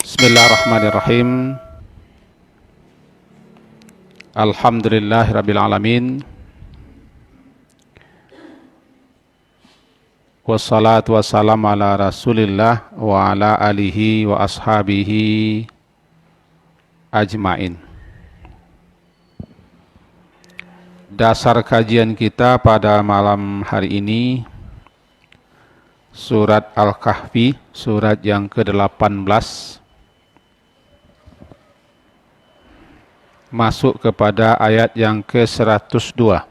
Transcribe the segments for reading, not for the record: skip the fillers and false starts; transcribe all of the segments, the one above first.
Bismillahirrahmanirrahim. Alhamdulillahirabbil alamin. Wassalatu wassalamu ala Rasulillah wa ala alihi wa ashabihi ajmain. Dasar kajian kita pada malam hari ini surat Al-Kahfi, surat yang ke-18, masuk kepada ayat yang ke-102,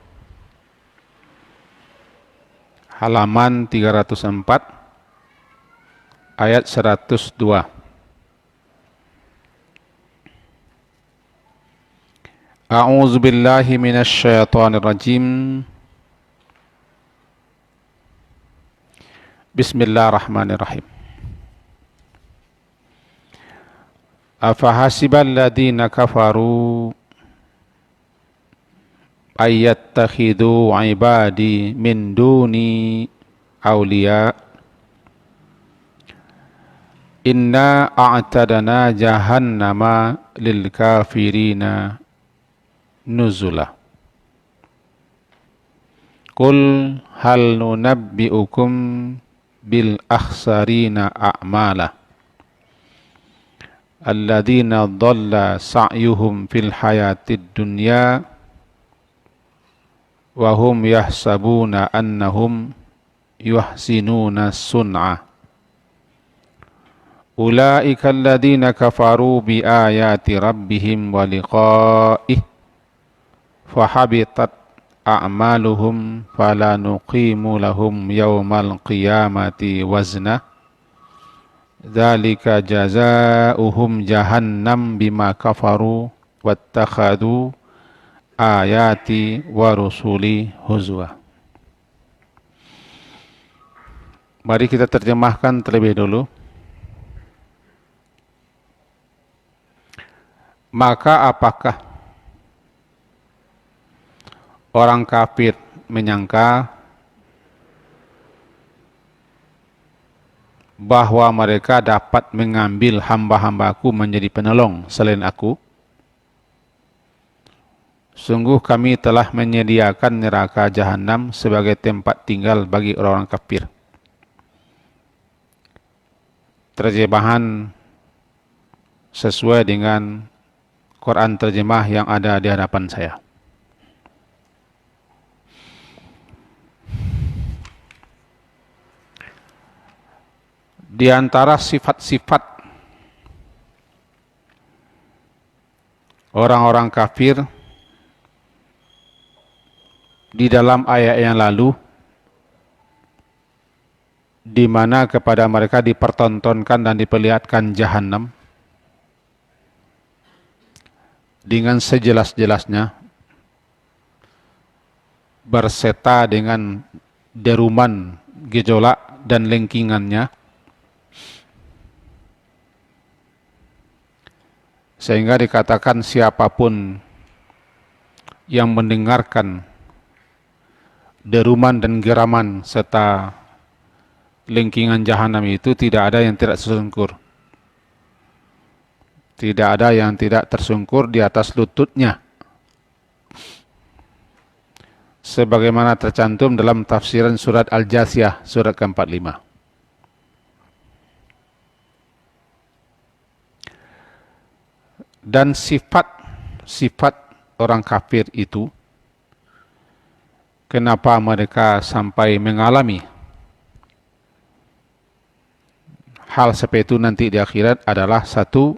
halaman 304, ayat 102. A'udzu billahi minasy syaithanir rajim. Bismillahirrahmanirrahim. Afahasibal ladzina kafaru ayyattakhidhu ibadi min duni awliya inna a'tadna jahannama lil kafirina nuzula. Qul hal nunabbi'ukum bil akhsarina a'mala alladzina dhalla sa'yuhum fil hayatid dunya wa hum yahsabuna annahum yuhsinuna sun'a. Ulaika alladzina kafaru bi ayati rabbihim wa liqa'ihi fahabitat a'maluhum fala nuqimu lahum yawmal qiyamati wazna dzalika jazaa'uhum jahannam bima kafaru wattakhadhu ayati wa rusuli huzwa. Mari kita terjemahkan terlebih dulu. Maka apakah orang kafir menyangka bahwa mereka dapat mengambil hamba-hambaku menjadi penolong selain aku? Sungguh kami telah menyediakan neraka jahanam sebagai tempat tinggal bagi orang-orang kafir. Terjemahan sesuai dengan Quran terjemah yang ada di hadapan saya. Di antara sifat-sifat orang-orang kafir di dalam ayat yang lalu, di mana kepada mereka dipertontonkan dan diperlihatkan jahanam dengan sejelas-jelasnya, berserta dengan deruman, gejolak dan lengkingannya, sehingga dikatakan siapapun yang mendengarkan deruman dan geraman serta lengkingan jahanam itu tidak ada yang tidak tersungkur. Tidak ada yang tidak tersungkur di atas lututnya. Sebagaimana tercantum dalam tafsiran surat Al-Jasiyah, surat ke-45. Dan sifat orang kafir itu, kenapa mereka sampai mengalami hal seperti itu nanti di akhirat adalah satu,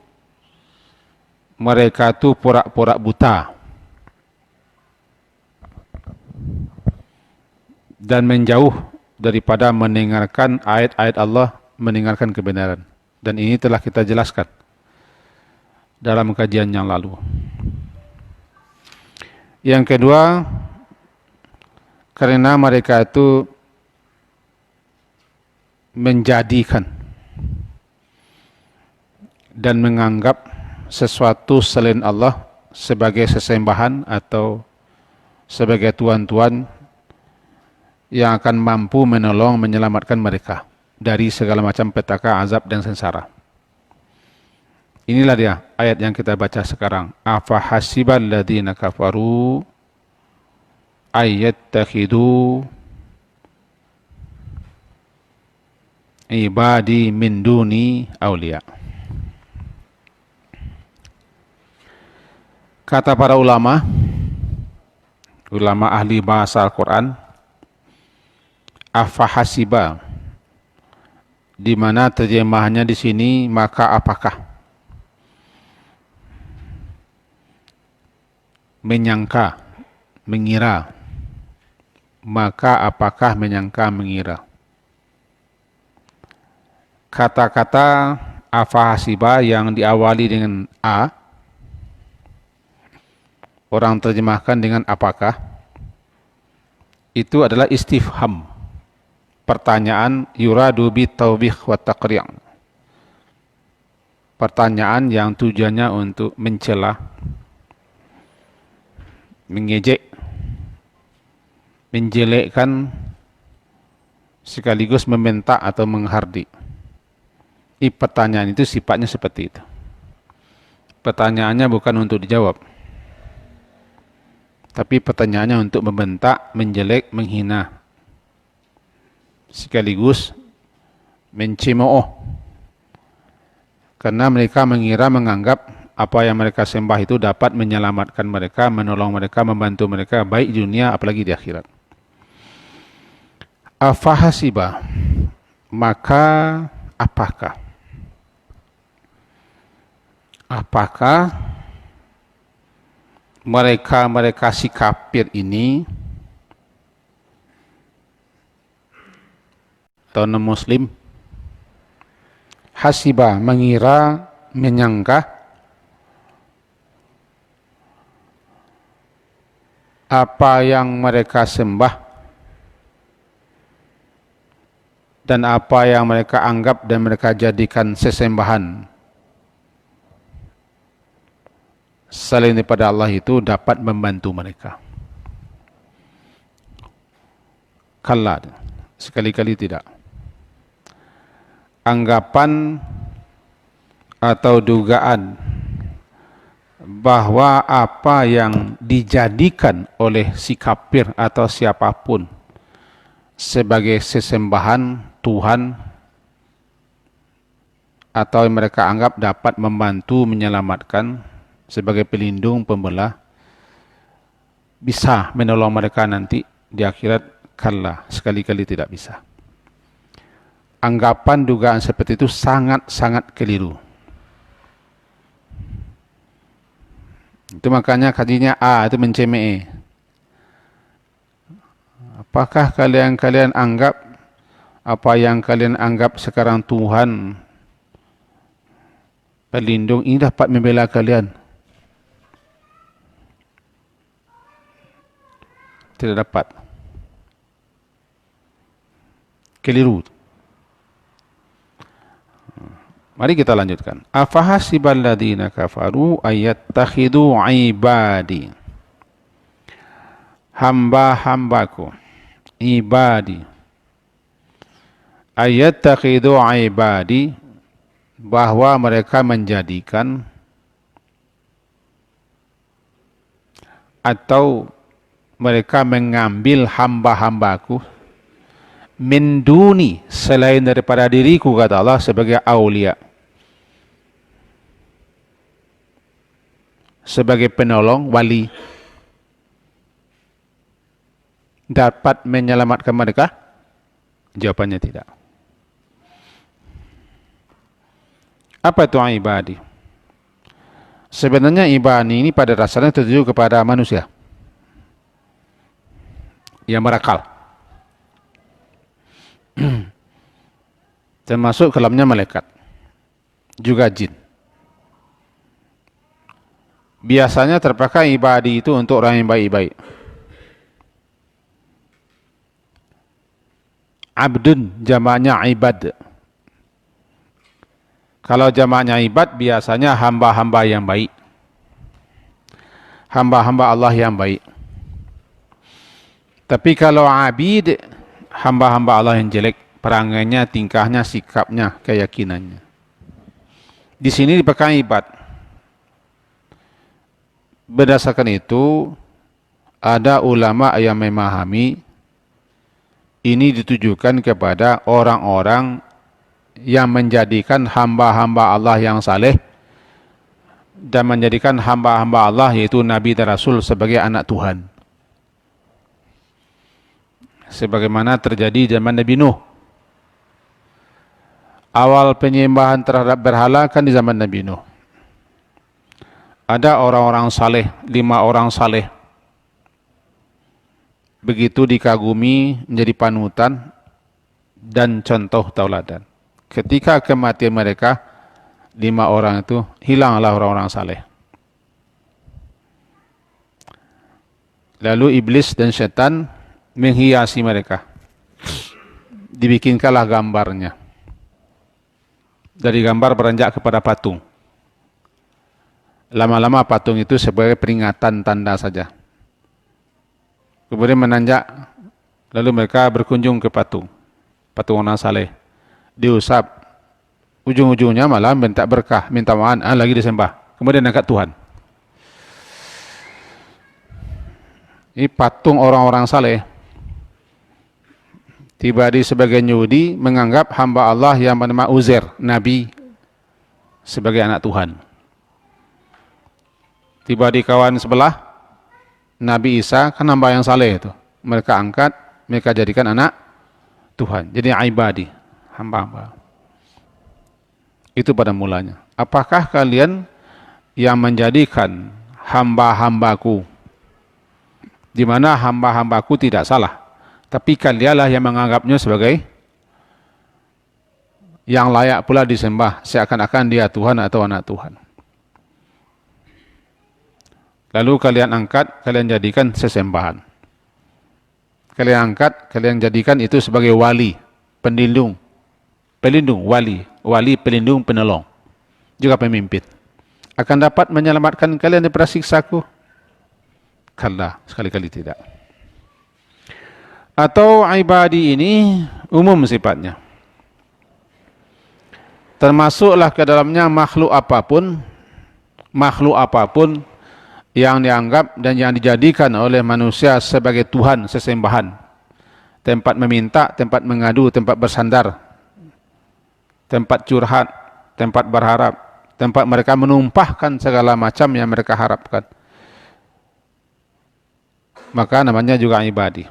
mereka itu pura-pura buta dan menjauh daripada mendengarkan ayat-ayat Allah, mendengarkan kebenaran. Dan ini telah kita jelaskan dalam kajian yang lalu. Yang kedua, karena mereka itu menjadikan dan menganggap sesuatu selain Allah sebagai sesembahan atau sebagai tuan-tuan yang akan mampu menolong, menyelamatkan mereka dari segala macam petaka azab dan sengsara. Inilah dia ayat yang kita baca sekarang. Afa hasibal ladzina kafaru ayattakhidu ibadi min duni auliya. Kata para ulama ahli bahasa Al-Quran, afa hasiba, di mana terjemahannya di sini maka apakah, menyangka, mengira, maka apakah menyangka, mengira. Kata-kata afahasiba yang diawali dengan a, orang terjemahkan dengan apakah, itu adalah istifham, pertanyaan yuradu bi taubih wa taqri', pertanyaan yang tujuannya untuk mencela, mengejek, menjelekkan, sekaligus membentak atau menghardik. Pertanyaan itu sifatnya seperti itu. Pertanyaannya bukan untuk dijawab, tapi pertanyaannya untuk membentak, menjelek, menghina, sekaligus mencemooh. Karena mereka menganggap apa yang mereka sembah itu dapat menyelamatkan mereka, menolong mereka, membantu mereka, baik di dunia apalagi di akhirat. Afahasiba, maka apakah? Apakah mereka si kafir ini atau non-muslim, hasiba, mengira, menyangka, apa yang mereka sembah dan apa yang mereka anggap dan mereka jadikan sesembahan selain daripada Allah itu dapat membantu mereka. Kalla, sekali-kali tidak. Anggapan atau dugaan bahwa apa yang dijadikan oleh si kafir atau siapapun sebagai sesembahan Tuhan atau yang mereka anggap dapat membantu menyelamatkan sebagai pelindung, pembelah, bisa menolong mereka nanti di akhirat, kalla, sekali-kali tidak bisa. Anggapan dugaan seperti itu sangat-sangat keliru. Itu makanya kajinya A itu mencemeh. Apakah kalian anggap apa yang kalian anggap sekarang Tuhan, pelindung, ini dapat membela kalian? Tidak dapat. Keliru. Mari kita lanjutkan. Afahasibal ladzina kafaru ayattakhidu ibadi, hamba-hambaku, ibadi, ayattakhidu ibadi, bahwa mereka menjadikan atau mereka mengambil hamba-hambaku min duni, selain daripada diriku, kata Allah, sebagai aulia, sebagai penolong, wali, dapat menyelamatkan mereka? Jawabannya tidak. Apa itu ibadi? Sebenarnya ibadi ini pada dasarnya tertuju kepada manusia yang berakal, termasuk dalamnya malaikat, juga jin. Biasanya terpakai ibadi itu untuk orang yang baik-baik. Abdun jamaknya ibad. Kalau jamaknya ibad biasanya hamba-hamba yang baik, hamba-hamba Allah yang baik. Tapi kalau abid, hamba-hamba Allah yang jelek, perangainya, tingkahnya, sikapnya, keyakinannya. Di sini dipakai ibad. Berdasarkan itu, ada ulama yang memahami ini ditujukan kepada orang-orang yang menjadikan hamba-hamba Allah yang saleh dan menjadikan hamba-hamba Allah yaitu Nabi dan Rasul sebagai anak Tuhan. Sebagaimana terjadi zaman Nabi Nuh. Awal penyembahan terhadap berhala kan di zaman Nabi Nuh. Ada orang-orang saleh, 5 orang saleh. Begitu dikagumi menjadi panutan dan contoh tauladan. Ketika kematian mereka, 5 orang itu hilanglah orang-orang saleh. Lalu iblis dan setan menghiasi mereka. Dibikinkanlah gambarnya. Dari gambar beranjak kepada patung. Lama-lama patung itu sebagai peringatan tanda saja. Kemudian menanjak, lalu mereka berkunjung ke patung. Patung orang saleh. Diusap. Ujung-ujungnya malah minta berkah, minta maaf, lagi disembah. Kemudian angkat Tuhan. Ini patung orang-orang saleh. Tiba di sebagian Yahudi menganggap hamba Allah yang bernama Uzair, Nabi, sebagai anak Tuhan. Tiba di kawan sebelah, Nabi Isa kan hamba yang saleh itu. Mereka angkat, mereka jadikan anak Tuhan. Jadi ibadi, hamba-hamba. Itu pada mulanya. Apakah kalian yang menjadikan hamba-hambaku, di mana hamba-hambaku tidak salah, tapi kalianlah yang menganggapnya sebagai yang layak pula disembah, seakan-akan dia Tuhan atau anak Tuhan. Lalu kalian angkat, kalian jadikan sesembahan. Kalian angkat, kalian jadikan itu sebagai wali, pelindung, wali, pelindung, penolong, juga pemimpin. Akan dapat menyelamatkan kalian daripada siksaku? Kalla, sekali-kali tidak. Atau ibadi ini umum sifatnya. Termasuklah ke dalamnya makhluk apapun yang dianggap dan yang dijadikan oleh manusia sebagai Tuhan, sesembahan. Tempat meminta, tempat mengadu, tempat bersandar, tempat curhat, tempat berharap, tempat mereka menumpahkan segala macam yang mereka harapkan. Maka namanya juga ibadi.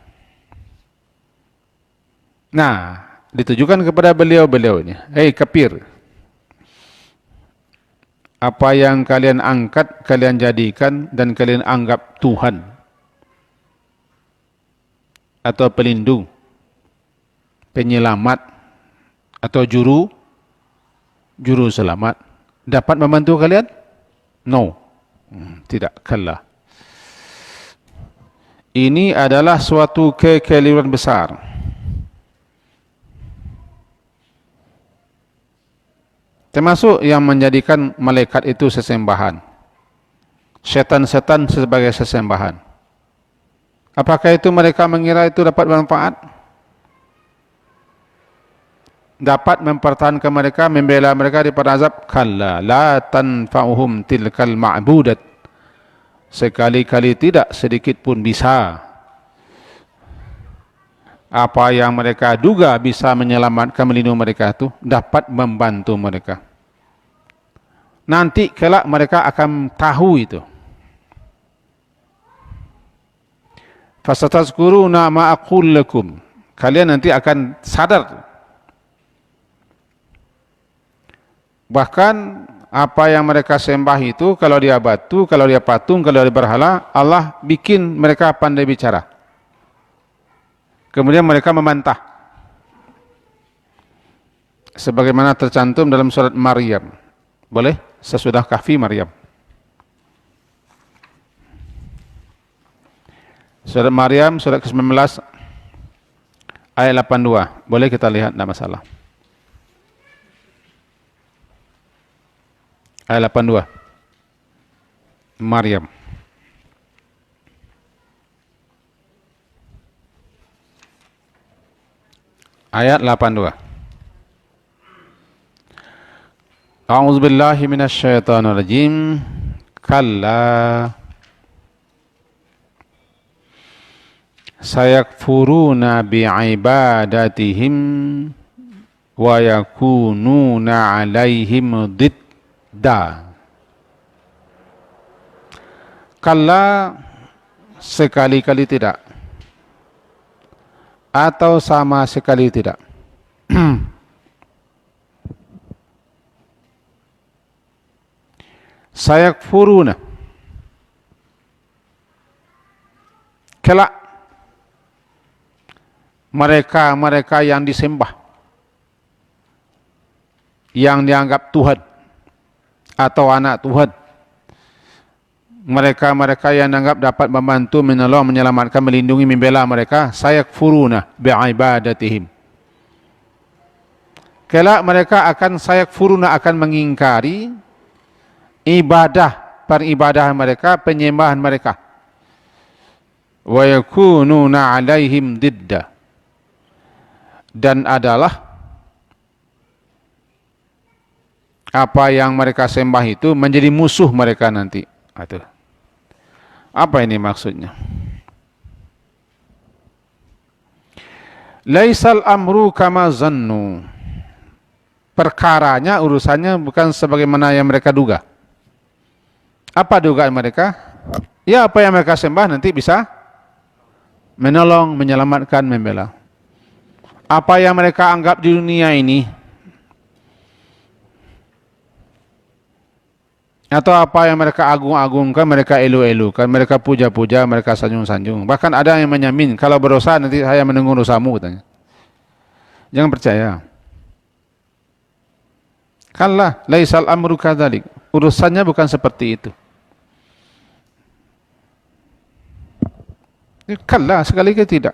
Nah, ditujukan kepada beliau-beliau ini. Hei kafir, apa yang kalian angkat, kalian jadikan dan kalian anggap Tuhan atau pelindung, penyelamat atau juru selamat, dapat membantu kalian? No, tidak, kalla. Ini adalah suatu kekeliruan besar. Termasuk yang menjadikan malaikat itu sesembahan. Setan-setan sebagai sesembahan. Apakah itu mereka mengira itu dapat bermanfaat? Dapat mempertahankan mereka, membela mereka daripada azab? Kalla, la tanfa'uhum tilkal ma'budat. Sekali-kali tidak, sedikit pun bisa. Apa yang mereka duga bisa menyelamatkan, melindungi mereka itu dapat membantu mereka. Nanti kelak mereka akan tahu itu. Fasatazkuruna ma aqul lakum. Kalian nanti akan sadar. Bahkan apa yang mereka sembah itu, kalau dia batu, kalau dia patung, kalau dia berhala, Allah bikin mereka pandai bicara. Kemudian mereka membantah. Sebagaimana tercantum dalam surat Maryam. Boleh? Sesudah Kahfi Maryam. Surat Maryam, surat ke-19, ayat 82. Boleh kita lihat, tidak masalah. Ayat 82. Maryam. Ayat 82. A'udzubillahi minasyaitonirrajim. Kalla sayakfuruna bi'ibadatihim wa yakununa 'alaihim didda. Kalla, sekali-kali tidak, atau sama sekali tidak. Sayakfuruna, kelak mereka yang disembah, yang dianggap Tuhan atau anak Tuhan, mereka yang dianggap dapat membantu, menolong, menyelamatkan, melindungi, membela mereka, sayakfuruna bi'ibadatihim. Kelak mereka akan sayakfuruna, akan mengingkari ibadah, peribadahan mereka, penyembahan mereka. Wa yakununa 'alaihim didda, dan adalah apa yang mereka sembah itu menjadi musuh mereka nanti. Itu. Apa ini maksudnya? Laisal amru kama zannu. Perkaranya, urusannya bukan sebagaimana yang mereka duga. Apa dugaan mereka? Ya, apa yang mereka sembah nanti bisa menolong, menyelamatkan, membela. Apa yang mereka anggap di dunia ini, atau apa yang mereka agung-agungkan, mereka elu-elukan, mereka puja-puja, mereka sanjung-sanjung. Bahkan ada yang menyamin, kalau berdosa nanti saya menunggu dosamu, katanya. Jangan percaya. Kalla laisal amru kadzalik. Urusannya bukan seperti itu. Kalla, sekali-kali tidak.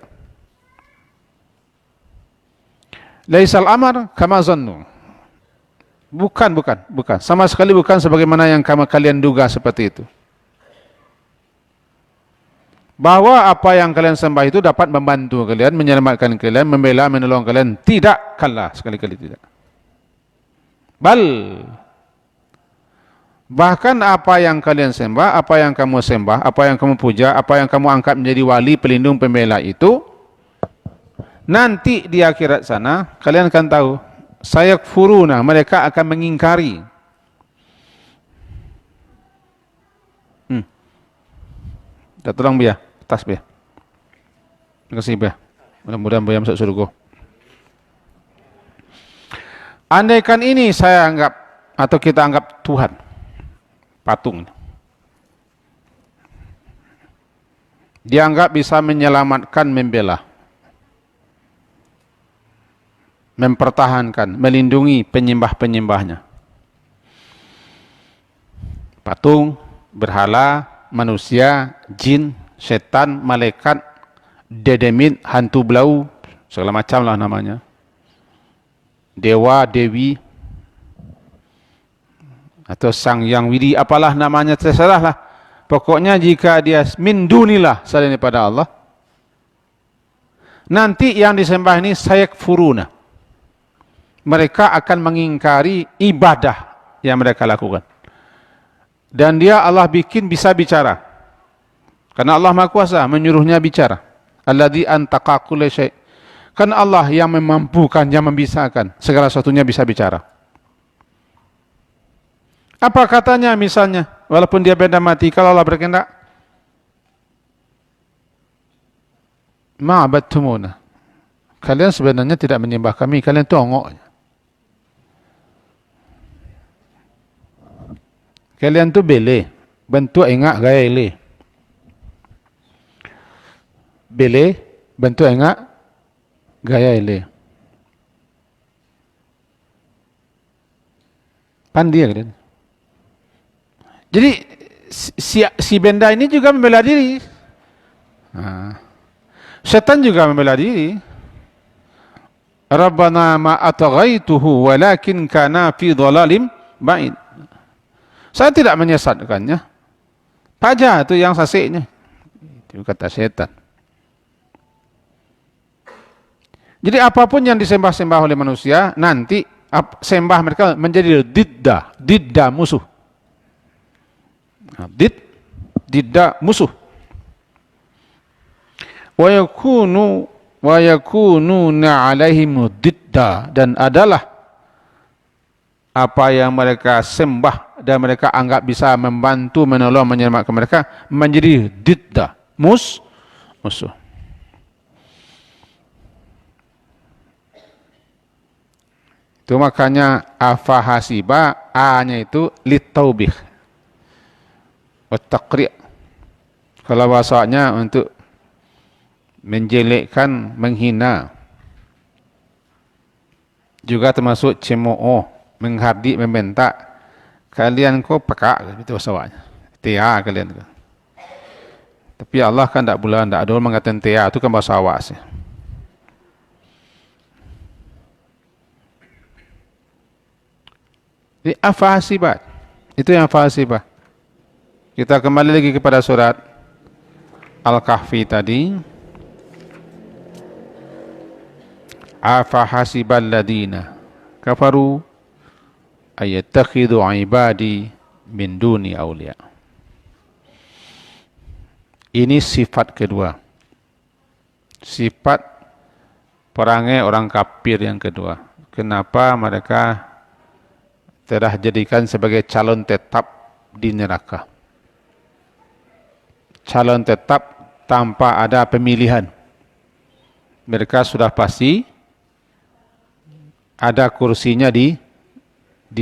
Laisal amar kama zannu. Bukan. Sama sekali bukan sebagaimana yang kalian duga seperti itu. Bahwa apa yang kalian sembah itu dapat membantu kalian, menyelamatkan kalian, membela, menolong kalian. Tidak, kalla, sekali-kali tidak. Bahkan apa yang kalian sembah, apa yang kamu sembah, apa yang kamu puja, apa yang kamu angkat menjadi wali, pelindung, pembela itu, nanti di akhirat sana kalian akan tahu, sayakfuruna, mereka akan mengingkari. Kita tolong Bia, tas Bia. Terima kasih Bia. Mudah-mudahan Bia masuk surga. Andaikan ini saya anggap, atau kita anggap Tuhan, patung, dianggap bisa menyelamatkan, membela, mempertahankan, melindungi penyembah-penyembahnya. Patung, berhala, manusia, jin, setan, malaikat, dedemit, hantu belau, segala macam lah namanya. Dewa, dewi, atau sang yang widi, apalah namanya, terserah lah. Pokoknya jika dia min dunillah, selain daripada Allah, nanti yang disembah ini sayakfuruna. Mereka akan mengingkari ibadah yang mereka lakukan. Dan dia Allah bikin bisa bicara. Karena Allah Maha Kuasa menyuruhnya bicara. Alladzi antaqa kulla syai'. Kan Allah yang memampukan, yang membisakan segala sesuatunya bisa bicara. Apa katanya misalnya, walaupun dia benda mati, kalau Allah berkehendak, ma'abadtumuna, kalian sebenarnya tidak menyembah kami, kalian tongok. Kalian tu bele, bentuk engak gaya ele. Bele, bentuk engak gaya ele. Pandai kalian. Jadi si benda ini juga membela diri. Setan juga membela diri. Rabbana ma atghaituhu walakin kana fi dhalalim ba'id. Saya tidak menyesatkannya. Paja itu yang sasiknya. Itu kata setan. Jadi apapun yang disembah-sembah oleh manusia, nanti sembah mereka menjadi didda musuh. Didda musuh. Wa yakununa alaihim didda, dan adalah apa yang mereka sembah dan mereka anggap bisa membantu, menolong, menyelamatkan mereka menjadi didda, musuh. Itu makanya afahasiba, a-nya itu litaubih wa taqri'. Kalau bahasanya untuk menjelekkan, menghina. Juga termasuk cemooh, menghardik, membentak. Kalian kok pekak, itu bahasanya. Tia kalian. Tapi Allah kan tak boleh, tak ada orang mengatakan tia, itu kan bahasa awak sih. Jadi afahasibat, itu yang afahasibah. Kita kembali lagi kepada surat Al-Kahfi tadi. Afahasibal ladina kafaru ayattakhidhu ibadi min duni awliya. Ini sifat kedua. Sifat perangai orang kafir yang kedua. Kenapa mereka telah jadikan sebagai calon tetap di neraka? Calon tetap tanpa ada pemilihan. Mereka sudah pasti ada kursinya di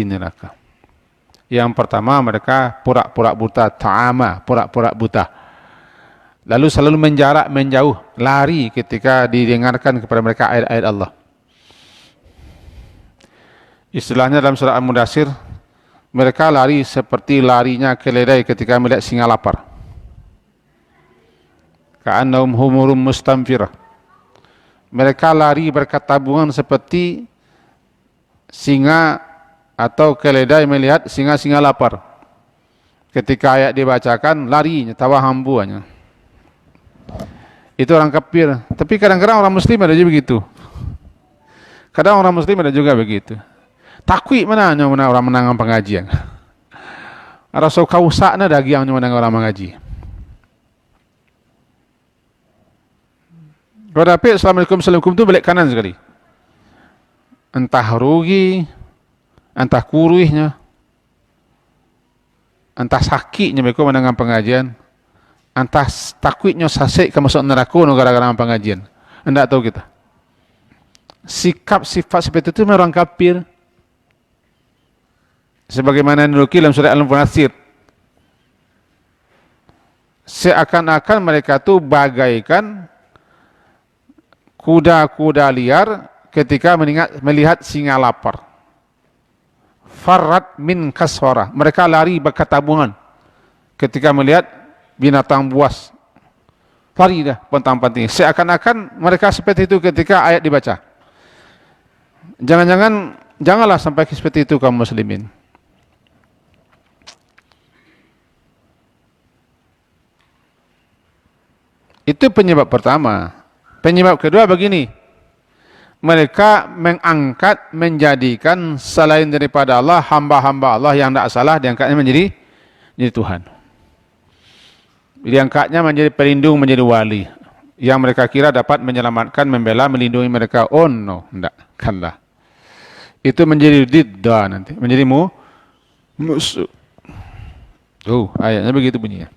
neraka. Yang pertama, mereka pura-pura buta, ta'ama, pura-pura buta. Lalu selalu menjarak, menjauh, lari ketika didengarkan kepada mereka ayat-ayat Allah. Istilahnya dalam surah Al-Mudaththir, mereka lari seperti larinya keledai ketika melihat singa lapar. Ka'annahum humurum mustamfirah. Mereka lari berketabungan seperti singa atau keledai melihat singa-singa lapar. Ketika ayat dibacakan, larinya, tawa hambuannya. Itu orang kafir. Tapi kadang-kadang orang muslim ada juga begitu. Kadang orang muslim ada juga begitu. Takwi mana orang menangan pengajian. Rasa kausakna dagiang menangan orang mengaji. Kalau dapat Assalamualaikum itu balik kanan sekali. Entah rugi, entah kuruihnya, entah sakitnya mereka mendengar pengajian, entah takwitnya sasik ke masuk neraka gara-gara pengajian. Tidak tahu kita. Sikap sifat seperti itu orang kafir. Sebagaimana dinukil dalam surah Al-Mudaththir. Seakan-akan mereka itu bagaikan kuda-kuda liar ketika melihat singa lapar. Farrat min kaswara. Mereka lari berketabungan ketika melihat binatang buas. Lari dah pontang-panting. Seakan-akan mereka seperti itu ketika ayat dibaca. Janganlah sampai seperti itu kaum muslimin. Itu penyebab pertama. Penyebab kedua begini. Mereka mengangkat, menjadikan selain daripada Allah, hamba-hamba Allah yang tidak salah, diangkatnya menjadi Tuhan. Diangkatnya menjadi pelindung, menjadi wali. Yang mereka kira dapat menyelamatkan, membela, melindungi mereka. Oh no, tidak. Kanlah. Itu menjadi didda nanti. Menjadi musuh. Ayatnya begitu bunyinya.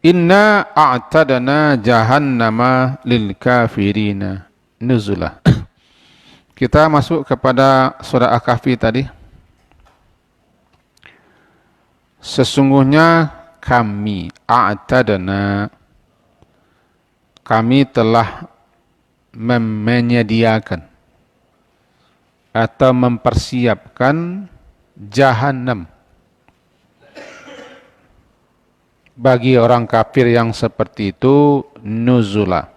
Inna a'tadna jahannama lil kafirina nuzula. Kita masuk kepada surah Al-Kahfi tadi. Sesungguhnya kami a'tadna, kami telah menyediakan atau mempersiapkan jahannam bagi orang kafir yang seperti itu, nuzula.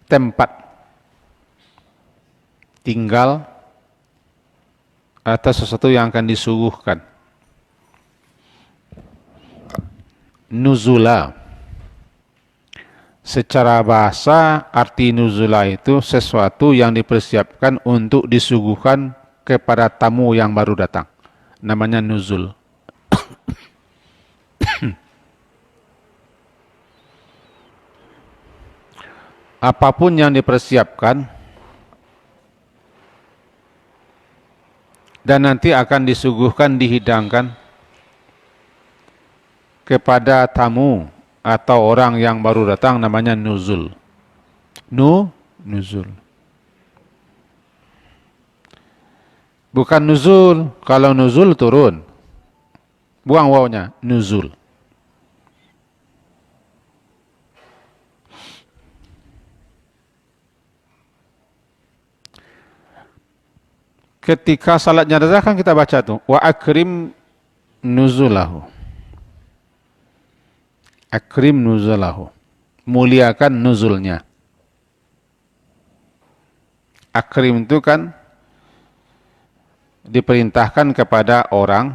Tempat tinggal atau sesuatu yang akan disuguhkan. nuzula. Secara bahasa, arti nuzula itu sesuatu yang dipersiapkan untuk disuguhkan kepada tamu yang baru datang. Namanya nuzul. Apapun yang dipersiapkan dan nanti akan disuguhkan, dihidangkan kepada tamu atau orang yang baru datang, namanya nuzul. Nuzul. Bukan nuzul. Kalau nuzul turun. Buang wawnya, nuzul. Ketika salat jenazah kan kita baca tuh, wa akrim nuzulahu. Akrim nuzulahu. Muliakan nuzulnya. Akrim itu kan diperintahkan kepada orang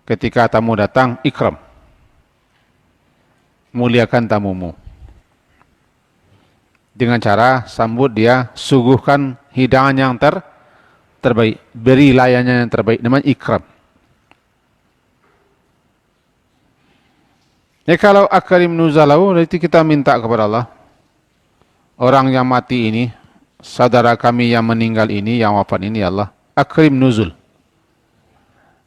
ketika tamu datang, ikram. Muliakan tamumu. Dengan cara sambut dia, suguhkan hidangan yang terbaik, beri layannya yang terbaik, namanya ikram. Ya kalau akrim nuzalahu, berarti kita minta kepada Allah, orang yang mati ini, saudara kami yang meninggal ini, yang wafat ini, ya Allah, akrim nuzul.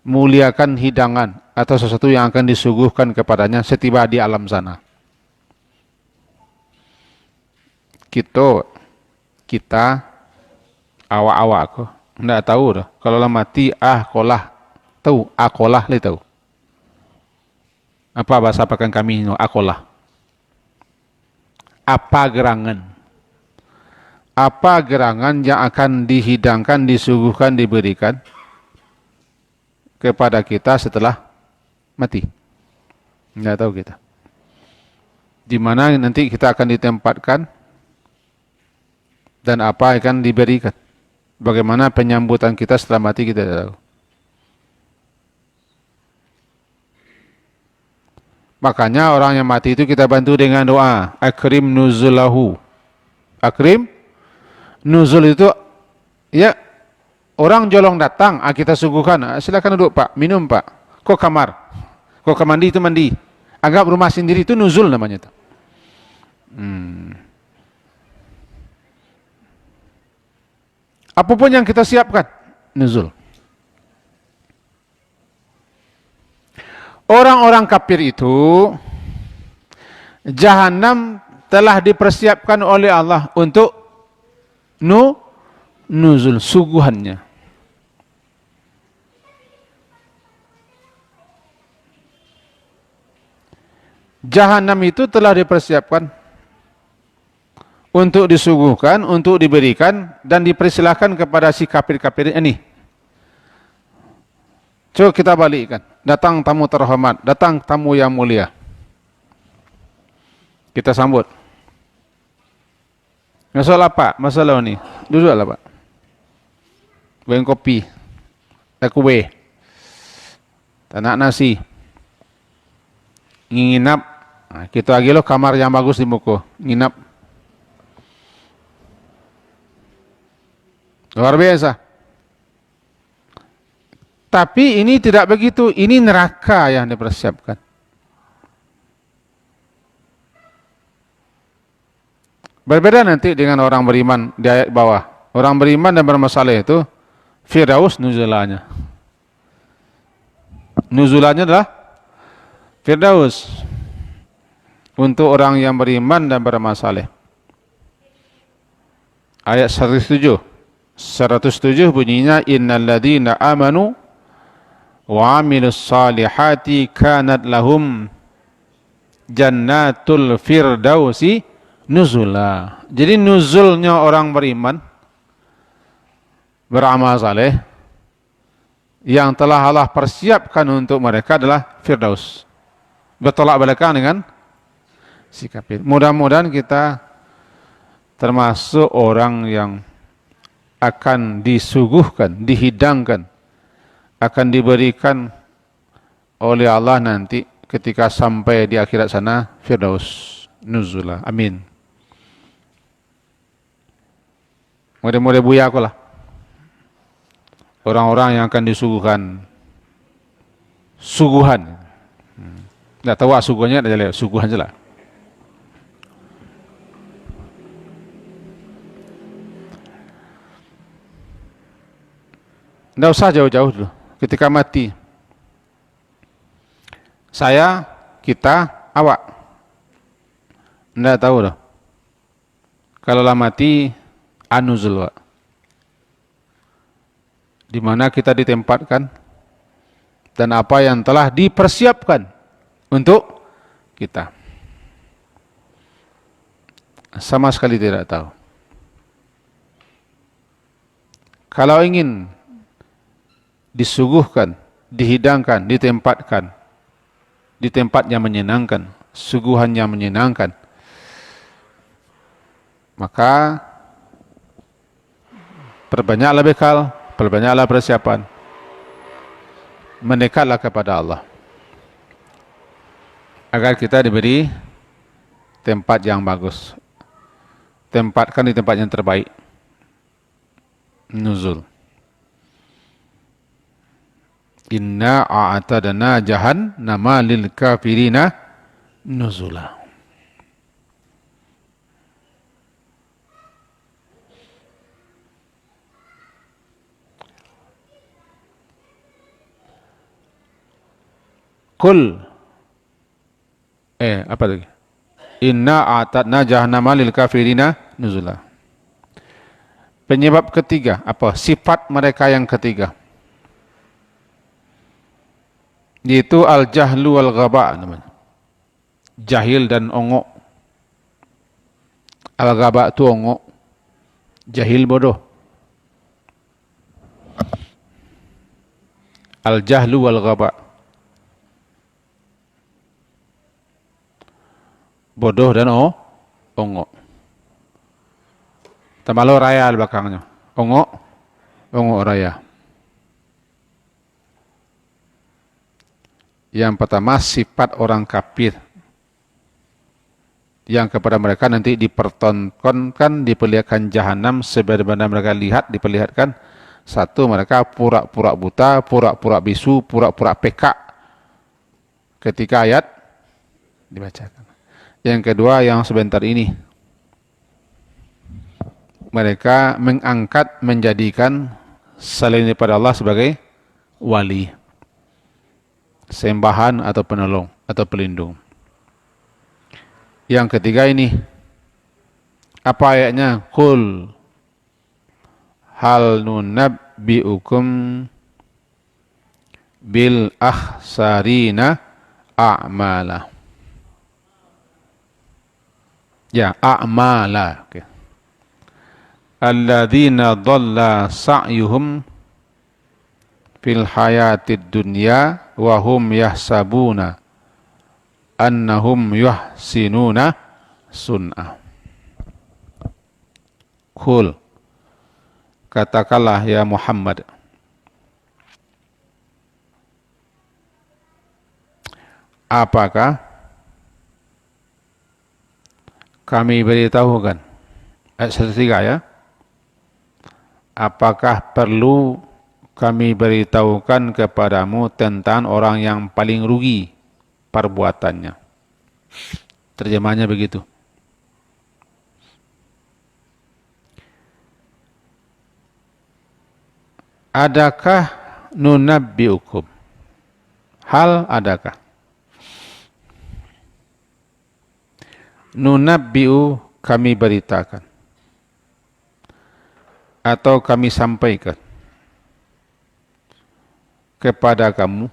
Muliakan hidangan atau sesuatu yang akan disuguhkan kepadanya setiba di alam sana. Kita awak-awak aku ndak tahu dah. Kalau lah mati kolah tahu, akolah le tahu. Apa bahasa pakan kami no akolah? Apa gerangan? Apa gerangan yang akan dihidangkan, disuguhkan, diberikan kepada kita setelah mati? Nggak tahu kita. Di mana nanti kita akan ditempatkan dan apa akan diberikan? Bagaimana penyambutan kita setelah mati kita tidak tahu. Makanya orang yang mati itu kita bantu dengan doa, akrim nuzulahu. Akrim nuzul itu ya orang jolong datang, kita suguhkan, silakan duduk Pak, minum Pak. Kok kamar? Kok ke mandi itu mandi. Anggap rumah sendiri itu nuzul namanya itu. Apapun yang kita siapkan, nuzul. Orang-orang kafir itu, jahanam telah dipersiapkan oleh Allah untuk nuzul, suguhannya. Jahanam itu telah dipersiapkan untuk disuguhkan, untuk diberikan, dan dipersilahkan kepada si kafir-kafir ini. Coba kita balikkan. Datang tamu terhormat, datang tamu yang mulia. Kita sambut. Masalah Pak, masalah ini. Duduklah Pak. Buang kopi. Tak kue. Tak nak nasi. Nginap. Nah, kita lagi lo kamar yang bagus di muka. Nginap. Luar biasa. Tapi ini tidak begitu, ini neraka yang dipersiapkan. Berbeda nanti dengan orang beriman di ayat bawah. Orang beriman dan bermasalah itu, Firdaus nuzulannya. Nuzulannya adalah Firdaus. Untuk orang yang beriman dan bermasalah. Ayat 107. 107 bunyinya, innal ladzina amanu wa amilus salihati kanat lahum jannatul firdausi nuzula. Jadi nuzulnya orang beriman beramal saleh yang telah Allah persiapkan untuk mereka adalah firdaus. Bertolak belakang dengan si kafir. Mudah-mudahan kita termasuk orang yang akan disuguhkan, dihidangkan, akan diberikan oleh Allah nanti ketika sampai di akhirat sana, Firdaus nuzula. Amin. Mudah-mudahan buya aku lah. Orang-orang yang akan disuguhkan suguhan. Nggak tahu suguhannya, ada lihat suguhan saja lah. Nggak usah jauh-jauh dulu. Ketika mati, saya, kita, awak. Nggak tahu dah. Kalau lah mati, anuzul, Pak. Di mana kita ditempatkan dan apa yang telah dipersiapkan untuk kita. Sama sekali tidak tahu. Kalau ingin disuguhkan, dihidangkan, ditempatkan di tempat yang menyenangkan, suguhan yang menyenangkan, maka perbanyaklah bekal, perbanyaklah persiapan, mendekatlah kepada Allah agar kita diberi tempat yang bagus, tempatkan di tempat yang terbaik, nuzul. Inna a'tadna jahannama lil kafirina nuzula. Kul apa lagi? Inna a'tadna jahannama lil kafirina nuzula. Penyebab ketiga apa? Sifat mereka yang ketiga, yaitu al-jahlu wal-ghaba namanya. Jahil dan ongok. Al-ghaba itu ongok, jahil bodoh. Al-jahlu wal-ghaba, bodoh dan ongok. Tambah lo raya di belakangnya. Ongok, ongok raya. Yang pertama sifat orang kafir yang kepada mereka nanti dipertontonkan, diperlihatkan jahanam sebagaimana mereka lihat diperlihatkan. Satu, mereka pura-pura buta, pura-pura bisu, pura-pura peka ketika ayat dibacakan. Yang kedua yang sebentar ini, mereka mengangkat, menjadikan selain daripada Allah sebagai wali, sembahan atau penolong atau pelindung. Yang ketiga ini, apa ayatnya? Qul hal nunabbi'ukum bil akhsarina a'mala. Ya, a'mala. Okay. Alladzina dhalla sa'yuhum fil hayatid dunya wa hum yahsabuna annahum yuhsinuna sun'ah. Qul, katakanlah ya Muhammad, apakah kami beritahukan, ayat 103 ya, apakah perlu kami beritahukan kepadamu tentang orang yang paling rugi perbuatannya. Terjemahnya begitu. Adakah nunabbi'ukum? Hal adakah? Nunabbi'u kami beritakan. Atau kami sampaikan kepada kamu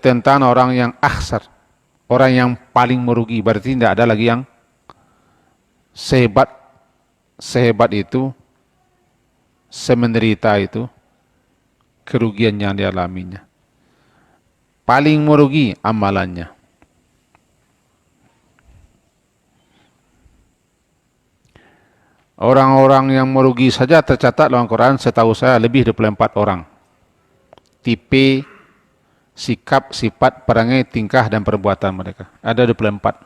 tentang orang yang akhsar, orang yang paling merugi. Berarti tidak ada lagi yang sehebat itu, semenderita itu, kerugian yang dialaminya. Paling merugi amalannya. Orang-orang yang merugi saja tercatat dalam Quran, setahu saya lebih 24 orang. Tipe sikap, sifat, perangai, tingkah, dan perbuatan mereka. Ada 24.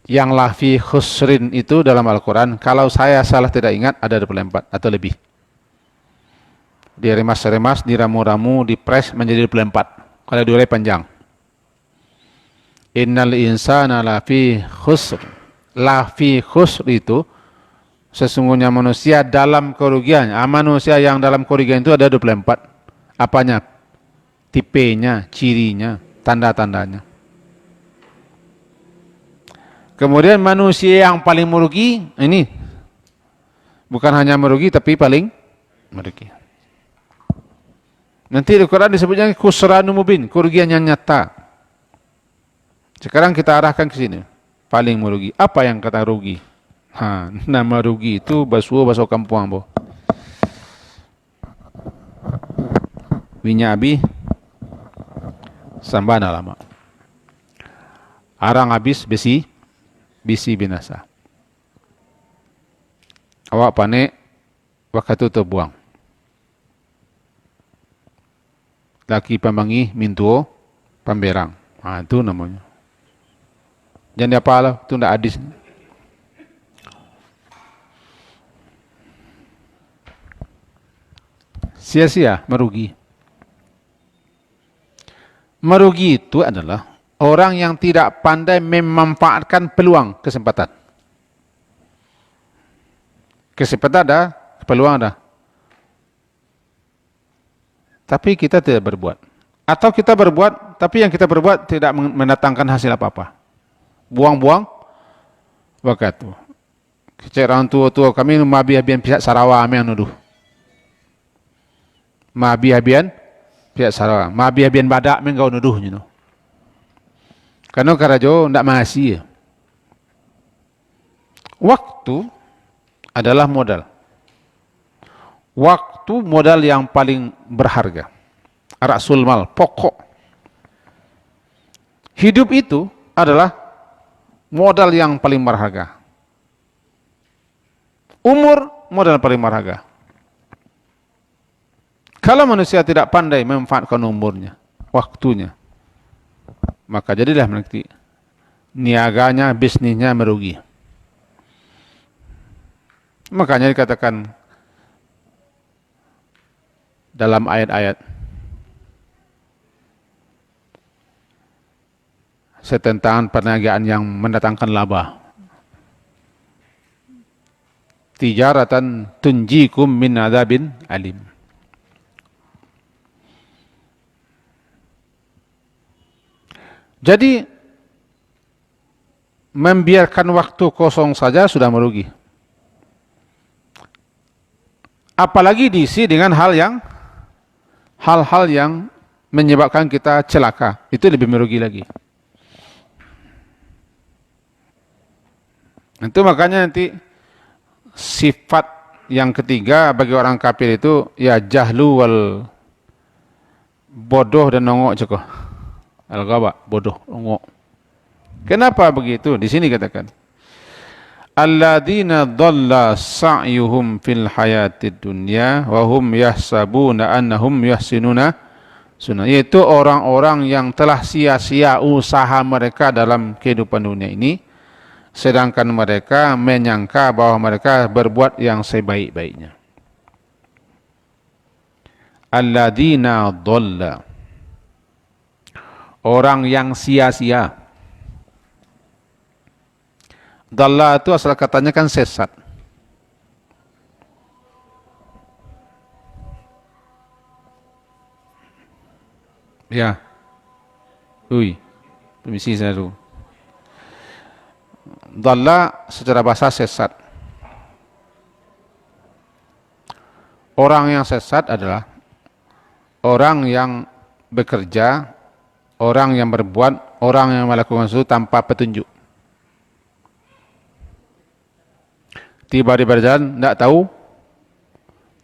Yang lafi khusrin itu dalam Al-Quran, kalau saya salah tidak ingat, ada 24 atau lebih. Diremas-remas, diramu-ramu, dipres menjadi 24. Kalau diurai panjang. Innal insana lafi khusr. Lafi khusr itu sesungguhnya manusia dalam kerugian. Manusia yang dalam kerugian itu ada 24. Apanya? Tipenya, cirinya, tanda-tandanya. Kemudian manusia yang paling merugi, ini bukan hanya merugi tapi paling merugi. Nanti di Quran disebutnya khusranul mubin, kerugian yang nyata. Sekarang kita arahkan ke sini. Paling merugi. Apa yang kata rugi? Nama rugi itu bahasa kampung ambo. Winya abi sambana lama. Arang habis besi binasa. Awak panek waktu tu buang. Laki pamangi mintuo pamberang. Itu namanya. Jangan diapalah, itu ndak hadis. Sia-sia, merugi. Merugi itu adalah orang yang tidak pandai memanfaatkan peluang kesempatan. Kesempatan ada, peluang ada. Tapi kita tidak berbuat. Atau kita berbuat, tapi yang kita berbuat tidak mendatangkan hasil apa-apa. Buang-buang waktu. Kecil orang tua-tua kami mabi-habian pihak Sarawak yang nuduh. Mabi-habian pihak Sarawak. Mabi-habian badak yang kau nuduh. You know. Karena karajo tidak masih. Waktu adalah modal. Waktu modal yang paling berharga. Rasul mal, pokok. Hidup itu adalah modal yang paling berharga. Umur modal paling berharga. Kalau manusia tidak pandai memanfaatkan umurnya, waktunya, maka jadilah nanti niaganya, bisnisnya merugi. Makanya dikatakan dalam ayat-ayat tentang perniagaan yang mendatangkan laba. Tijaratan tunjikum min adzabin alim. Jadi membiarkan waktu kosong saja sudah merugi. Apalagi diisi dengan hal-hal yang menyebabkan kita celaka, itu lebih merugi lagi. Itu makanya nanti sifat yang ketiga bagi orang kafir itu ya jahlu wal bodoh dan nongok cukup. Al-ghaba, bodoh, nongok. Kenapa begitu? Di sini katakan alladzina dhalla sa'yuhum fil hayatid dunya wa hum yahsabuna annahum yuhsinuna sunna, yaitu orang-orang yang telah sia-sia usaha mereka dalam kehidupan dunia ini, sedangkan mereka menyangka bahwa mereka berbuat yang sebaik-baiknya. Alladzina dhalla, orang yang sia-sia. Dhalla itu asal katanya kan sesat. Ya. Permisi saya dulu. Dhalla secara bahasa sesat. Orang yang sesat adalah orang yang bekerja, orang yang berbuat, orang yang melakukan sesuatu tanpa petunjuk. Tiba di berjalan tidak tahu,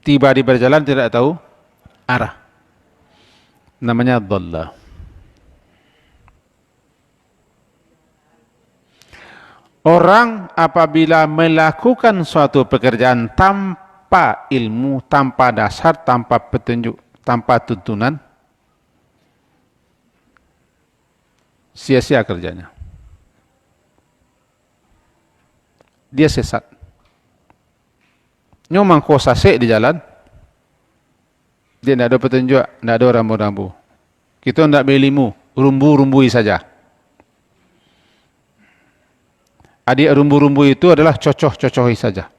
tiba di berjalan tidak tahu arah. Namanya dhalla. Orang apabila melakukan suatu pekerjaan tanpa ilmu, tanpa dasar, tanpa petunjuk, tanpa tuntunan, sia-sia kerjanya. Dia sesat. Nyomang ko sasek di jalan, dia tidak ada petunjuk, tidak ada rambu-rambu. Kita tidak berilmu, rumbu-rumbui saja. Adik rumbu-rumbui itu adalah cocoh-cocohi saja.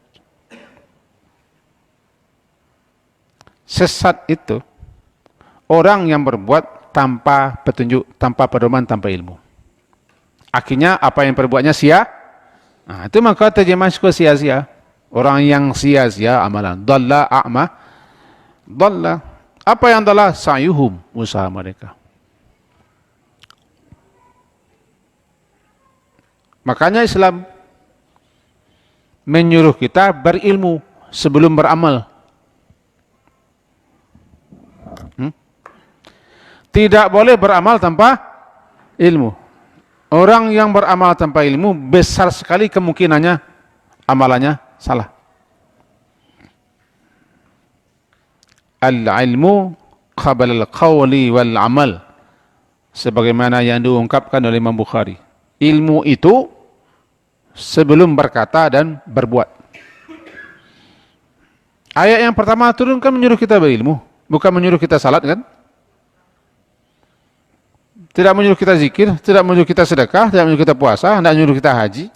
Sesat itu orang yang berbuat tanpa petunjuk, tanpa pedoman, tanpa ilmu. Akhirnya apa yang perbuatnya sia. Nah, itu maka terjemah sia-sia. Orang yang sia-sia amalan. Dalla a'ma. Dalla. Apa yang dalla? Sa'yuhum. Usaha mereka. Makanya Islam menyuruh kita berilmu sebelum beramal. Tidak boleh beramal tanpa ilmu. Orang yang beramal tanpa ilmu, besar sekali kemungkinannya amalannya salah. Al-ilmu qabla al-qawli wal-amal. Sebagaimana yang diungkapkan oleh Imam Bukhari. Ilmu itu sebelum berkata dan berbuat. Ayat yang pertama turun kan menyuruh kita berilmu, bukan menyuruh kita salat kan? Tidak menyuruh kita zikir, tidak menyuruh kita sedekah, tidak menyuruh kita puasa, tidak menyuruh kita haji.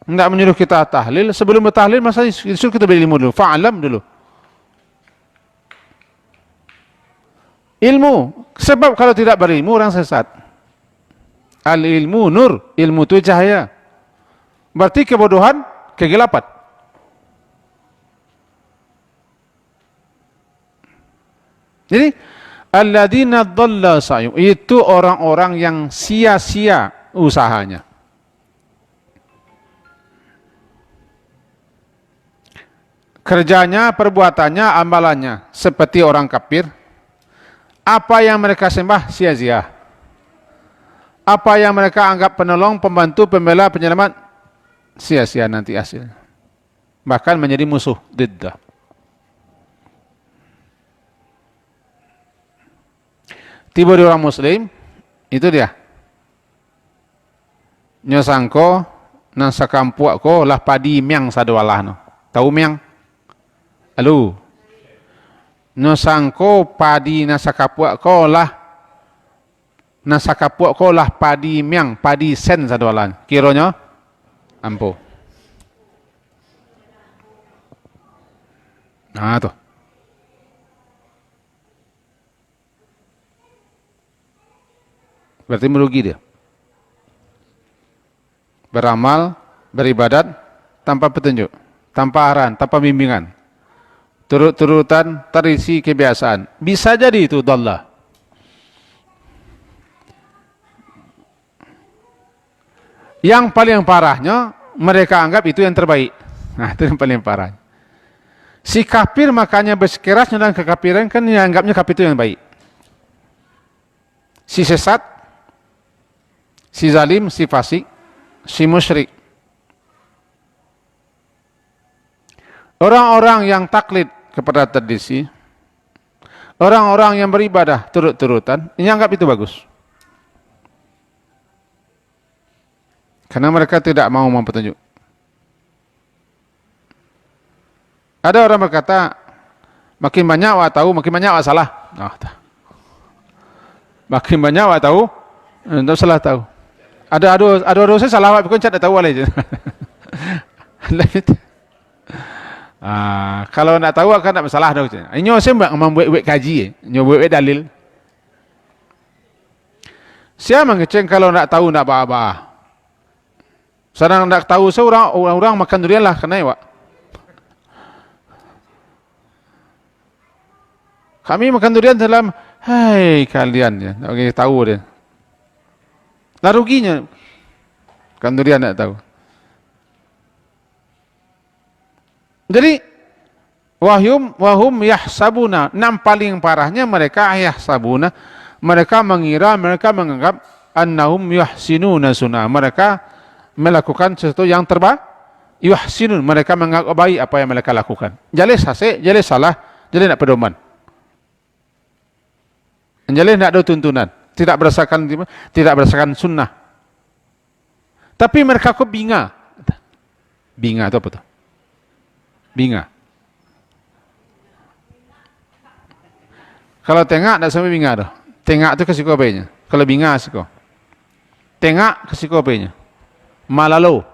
Tidak menyuruh kita tahlil. Sebelum bertahlil masa disuruh kita berilmu dulu, fa'alam dulu. Ilmu, sebab kalau tidak berilmu orang sesat. Al-ilmu nur, ilmu itu cahaya. Berarti kebodohan, kegelapan. Jadi alladzina dhalla sa'yuhum, itu orang-orang yang sia-sia usahanya. Kerjanya, perbuatannya, amalannya seperti orang kafir. Apa yang mereka sembah sia-sia. Apa yang mereka anggap penolong, pembantu, pembela, penyelamat sia-sia nanti hasilnya. Bahkan menjadi musuh diddah. Tiba di orang muslim, itu dia. Nyosangko, nang sakampuak ko lah padi miang sadualah no. Tahu miang? Halo. Nyosangko padi nasakapuak ko lah padi miang, padi sen sadualah. Kironya ampo. Nah tuh. Berarti merugi dia. Beramal, beribadat, tanpa petunjuk, tanpa arahan, tanpa bimbingan. Turut-turutan, terisi kebiasaan. Bisa jadi itu dhallah. Yang paling parahnya, mereka anggap itu yang terbaik. Nah, itu yang paling parah. Si kafir makanya bersikeras tentang kekafiran, kan yang anggapnya kafir itu yang baik. Si sesat, si zalim, si fasik, si musyrik. Orang-orang yang taklid kepada tradisi, orang-orang yang beribadah turut-turutan, ini anggap itu bagus. Karena mereka tidak mau mempetunjuk. Ada orang berkata, makin banyak awak tahu, makin banyak awak salah. Makin banyak awak tahu, tidak salah tahu. Ada dosa salah awak, bukan tak tahu aja. Kalau nak tahu akan tak masalah dah. Ini saya membuat kaji, membuat dalil. Siapa mengeceng kalau nak tahu nak apa-apa. Sedang nak tahu seorang orang makan durian lah kena awak. Kami makan durian dalam, hai kalian ya, tak tahu dia. Lah ruginya, makan durian tak tahu. Jadi wahum yahsabuna, enam paling parahnya mereka yahsabuna, mereka mengira, mereka menganggap annahum yuhsinuna sunnah, mereka melakukan sesuatu yang terbaik. Yuhsinun, mereka menganggap baik apa yang mereka lakukan. Jelas sasek, jelas salah, jelas nak pedoman. Jelas nak ada tuntunan. tidak berdasarkan sunnah. Tapi mereka kok binga. Binga itu apa tuh? Binga. Kalau tengak tidak sampai binga tuh. Tengak itu kasih kopenya. Kalau binga kasih kau. Tengak kasih kopenya. Malalo.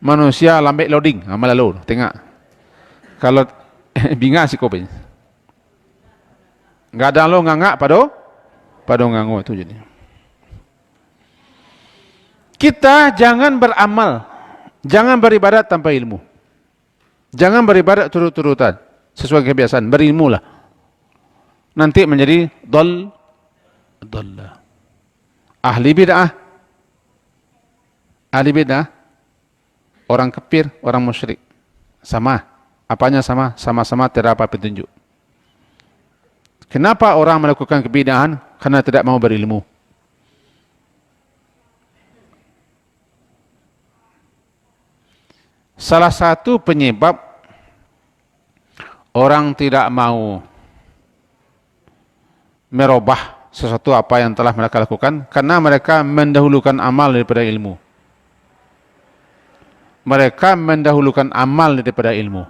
Manusia lambat loading. Malalo. Tengak. Kalau binga kasih kopenya. Enggak ada lo ngangak pada nganggo itu jadi. Kita jangan beramal, jangan beribadat tanpa ilmu. Jangan beribadat turut-turutan sesuai kebiasaan, berilmulah. Nanti menjadi dhalla. Ahli bid'ah, orang kafir, orang musyrik. Sama. Apanya sama? Sama-sama tidak apa petunjuk. Kenapa orang melakukan kebid'ahan? Karena tidak mau berilmu. Salah satu penyebab orang tidak mau merubah sesuatu apa yang telah mereka lakukan, karena mereka mendahulukan amal daripada ilmu. Mereka mendahulukan amal daripada ilmu.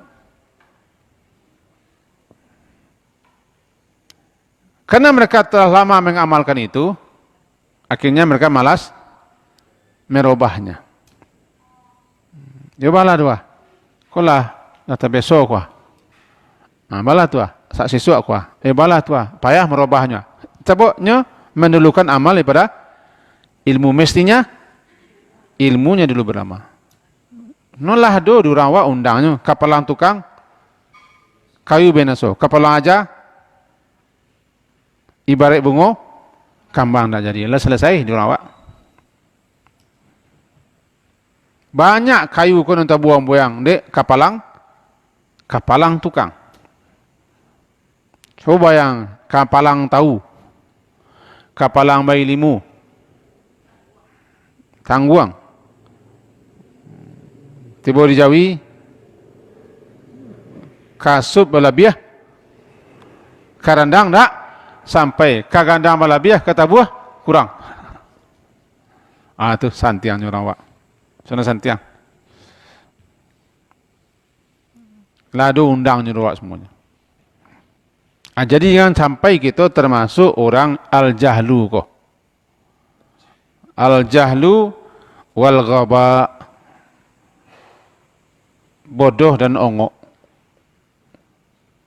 Karena mereka telah lama mengamalkan itu, akhirnya mereka malas merubahnya. Ya bala dua. Kolah nata besok kuah. Bala tua, sak siswa kuah. Bala tua, payah merubahnya. Sebabnya mendahulukan amal daripada ilmu, mestinya ilmunya dulu berlama. Nolah do durawa undangnya kapalang tukang kayu benaso, kapalang aja ibarat bungo kambang dah jadi. Lah selesai durawa. Banyak kayu ko nang buang-buang dek kapalang tukang. Coba bayang kapalang tahu, kapalang bayi limu, tangguang. Tiba di Jawi, kasut balabiah, karandang tak sampai kagandang balabiah kata buah kurang. Ah tu santiang orang wak. Sana santiang. Ladu undang nyuruh semuanya. Jadi jangan sampai kita termasuk orang al-jahlu kok. Al-jahlu wal ghaba. Bodoh dan ongok.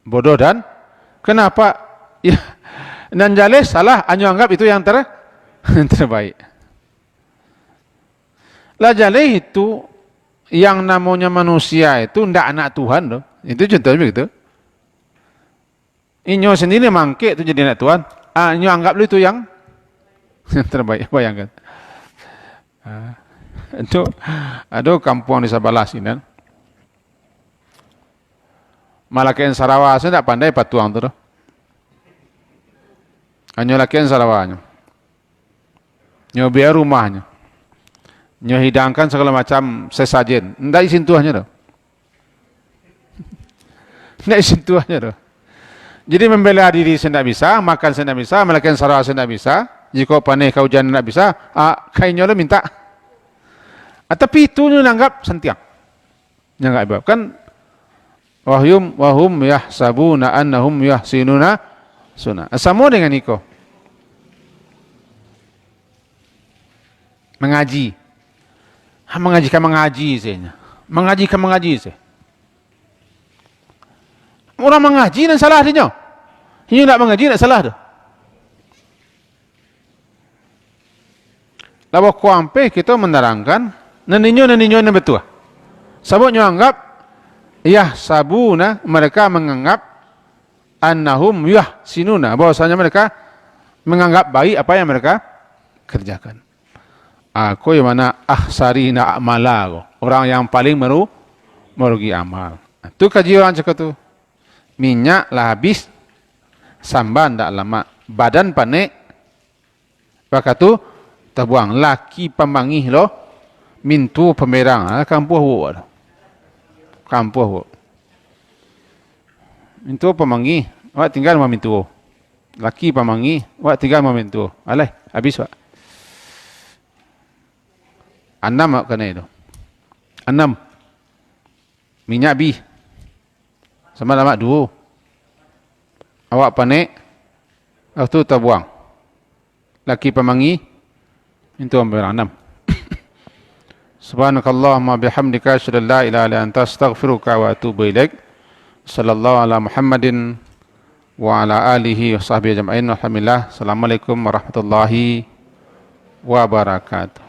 Bodoh dan kenapa? Ya, dan jales salah, anyo anggap itu yang terbaik. Lah jale itu yang namanya manusia itu ndak anak Tuhan loh. Itu contohnya begitu. Inyo sendiri mangke itu jadi anak Tuhan. Inyo anggap lu itu yang terbaik, bayangkan. Itu ada kampung di Sabalas ini. Malakian Sarawak saya tidak pandai patuang tu. Hanya lakian Sarawaknya. Nyo biar rumahnya. Nyo hidangkan segala macam sesajen. Tidak isin tuahnya dah. Tidak isin tuahnya dah. Jadi membela diri saya tidak bisa, makan saya tidak bisa, malakian Sarawak saya tidak bisa. Jika panai kau jangan tidak bisa, kainnya lah minta. Tapi itu nyo nanggap sentiang. Nanggap ibab kan. Wahum yahsabuna annahum yahsinuna sunna. Sama dengan iko. Mengaji. Mengaji saya. Mengaji saya. Orang mengaji dan salah dia. Ini nak mengaji nak salah dah. Lalu kuampe kita menerangkan neninyo yang betul. Sebabnya anggap yahsabuna, mereka menganggap annahum yahsinuna, bahwasanya mereka menganggap baik apa yang mereka kerjakan. Aku yang mana ahsarina a'mala, orang yang paling merugi amal. Itu kaji orang cakap tu. Minyak lah habis, samban tak lama, badan panik, maka tu terbuang. Laki pemangih lo, mintu pemerang, kampuh wad. Kampuh. Mintu pemangi, awak tinggal mau mintu. Laki pamangi, wak 3 momentu. Alai, habis wak. 6 wak kena itu. 6. Minyak bi. Sama lama 2. Awak panik, waktu tak buang. Laki pamangi, itu ambil 6. Subhanakallahumma bihamdika asyhadu an la ilaha illa anta astaghfiruka wa atubu ilaik. Sallallahu ala Muhammadin wa ala alihi wa sahbihi ajma'in. Alhamdulillah. Assalamualaikum warahmatullahi wabarakatuh.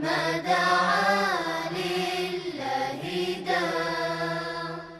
مدى